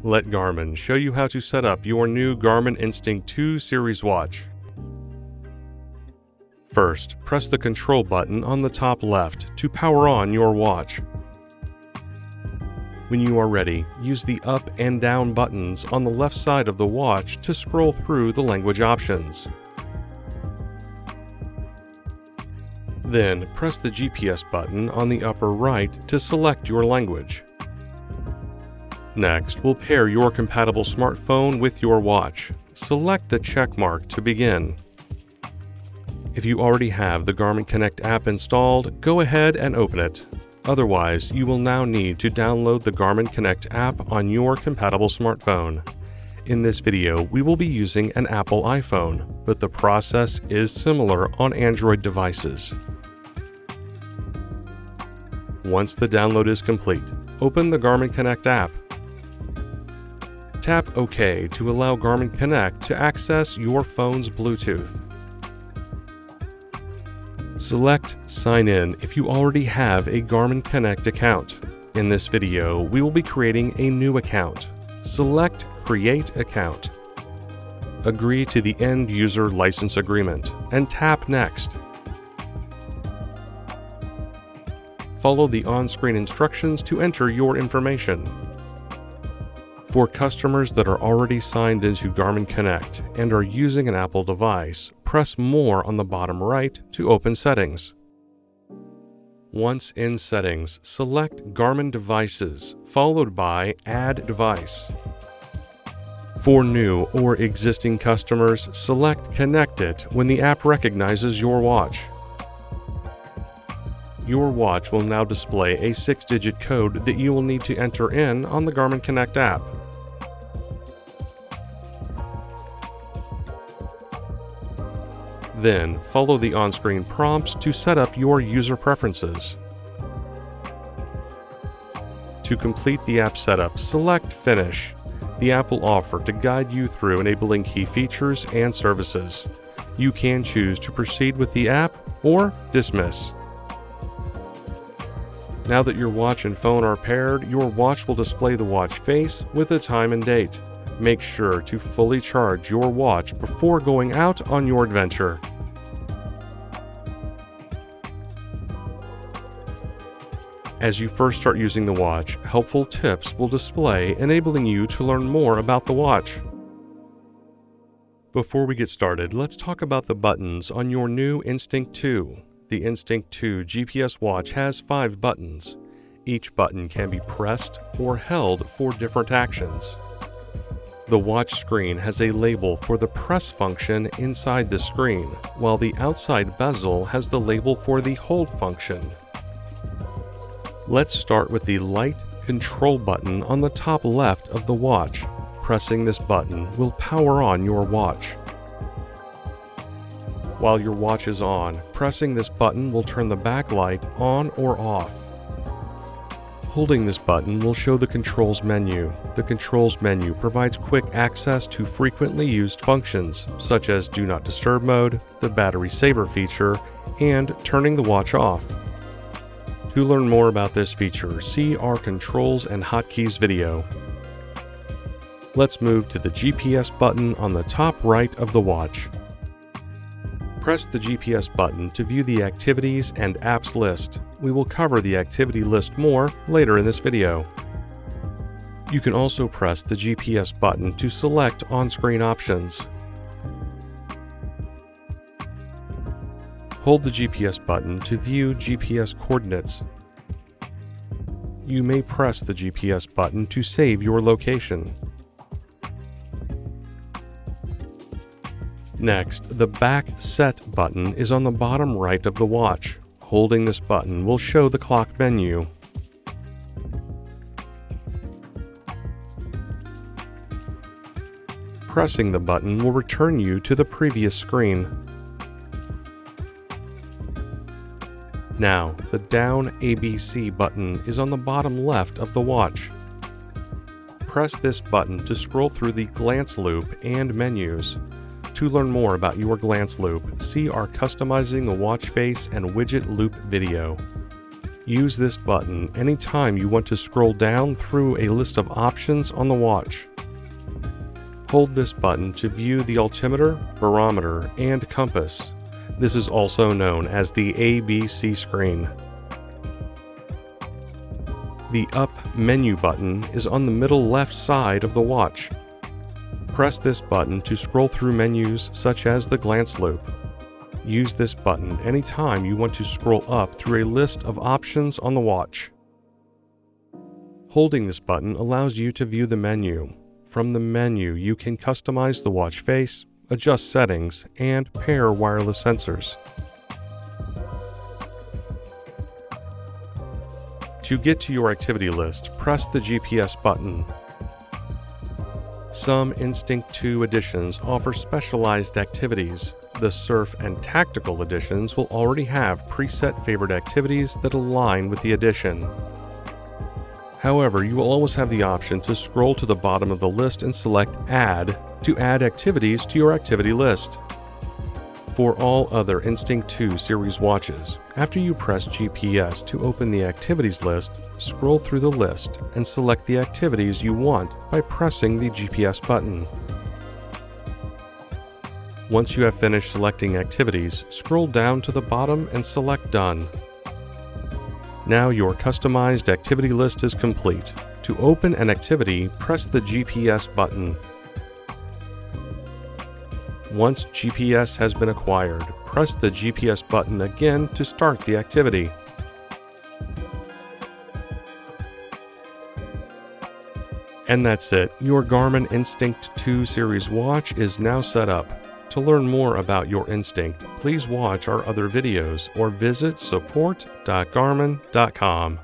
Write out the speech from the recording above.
Let Garmin show you how to set up your new Garmin Instinct 2 series watch. First, press the control button on the top left to power on your watch. When you are ready, use the up and down buttons on the left side of the watch to scroll through the language options. Then, press the GPS button on the upper right to select your language. Next, we'll pair your compatible smartphone with your watch. Select the check mark to begin. If you already have the Garmin Connect app installed, go ahead and open it. Otherwise, you will now need to download the Garmin Connect app on your compatible smartphone. In this video, we will be using an Apple iPhone, but the process is similar on Android devices. Once the download is complete, open the Garmin Connect app. Tap OK to allow Garmin Connect to access your phone's Bluetooth. Select Sign In if you already have a Garmin Connect account. In this video, we will be creating a new account. Select Create Account. Agree to the End User License Agreement and tap Next. Follow the on-screen instructions to enter your information. For customers that are already signed into Garmin Connect and are using an Apple device, press More on the bottom right to open Settings. Once in Settings, select Garmin Devices, followed by Add Device. For new or existing customers, select Connect It when the app recognizes your watch. Your watch will now display a 6-digit code that you will need to enter in on the Garmin Connect app. Then, follow the on-screen prompts to set up your user preferences. To complete the app setup, select Finish. The app will offer to guide you through enabling key features and services. You can choose to proceed with the app or dismiss. Now that your watch and phone are paired, your watch will display the watch face with the time and date. Make sure to fully charge your watch before going out on your adventure. As you first start using the watch, helpful tips will display, enabling you to learn more about the watch. Before we get started, let's talk about the buttons on your new Instinct 2. The Instinct 2 GPS watch has 5 buttons. Each button can be pressed or held for different actions. The watch screen has a label for the press function inside the screen, while the outside bezel has the label for the hold function. Let's start with the light control button on the top left of the watch. Pressing this button will power on your watch. While your watch is on, pressing this button will turn the backlight on or off. Holding this button will show the controls menu. The controls menu provides quick access to frequently used functions, such as Do Not Disturb mode, the battery saver feature, and turning the watch off. To learn more about this feature, see our Controls and Hotkeys video. Let's move to the GPS button on the top right of the watch. Press the GPS button to view the activities and apps list. We will cover the activity list more later in this video. You can also press the GPS button to select on-screen options. Hold the GPS button to view GPS coordinates. You may press the GPS button to save your location. Next, the Back Set button is on the bottom right of the watch. Holding this button will show the clock menu. Pressing the button will return you to the previous screen. Now, the Down ABC button is on the bottom left of the watch. Press this button to scroll through the glance loop and menus. To learn more about your glance loop, see our Customizing the Watch Face and Widget Loop video. Use this button anytime you want to scroll down through a list of options on the watch. Hold this button to view the altimeter, barometer, and compass. This is also known as the ABC screen. The Up menu button is on the middle left side of the watch. Press this button to scroll through menus such as the glance loop. Use this button anytime you want to scroll up through a list of options on the watch. Holding this button allows you to view the menu. From the menu, you can customize the watch face, adjust settings, and pair wireless sensors. To get to your activity list, press the GPS button. Some Instinct 2 editions offer specialized activities. The Surf and Tactical editions will already have preset favorite activities that align with the edition. However, you will always have the option to scroll to the bottom of the list and select Add to add activities to your activity list. For all other Instinct 2 series watches, after you press GPS to open the activities list, scroll through the list and select the activities you want by pressing the GPS button. Once you have finished selecting activities, scroll down to the bottom and select Done. Now your customized activity list is complete. To open an activity, press the GPS button. Once GPS has been acquired, press the GPS button again to start the activity. And that's it. Your Garmin Instinct 2 series watch is now set up. To learn more about your Instinct, please watch our other videos or visit support.garmin.com.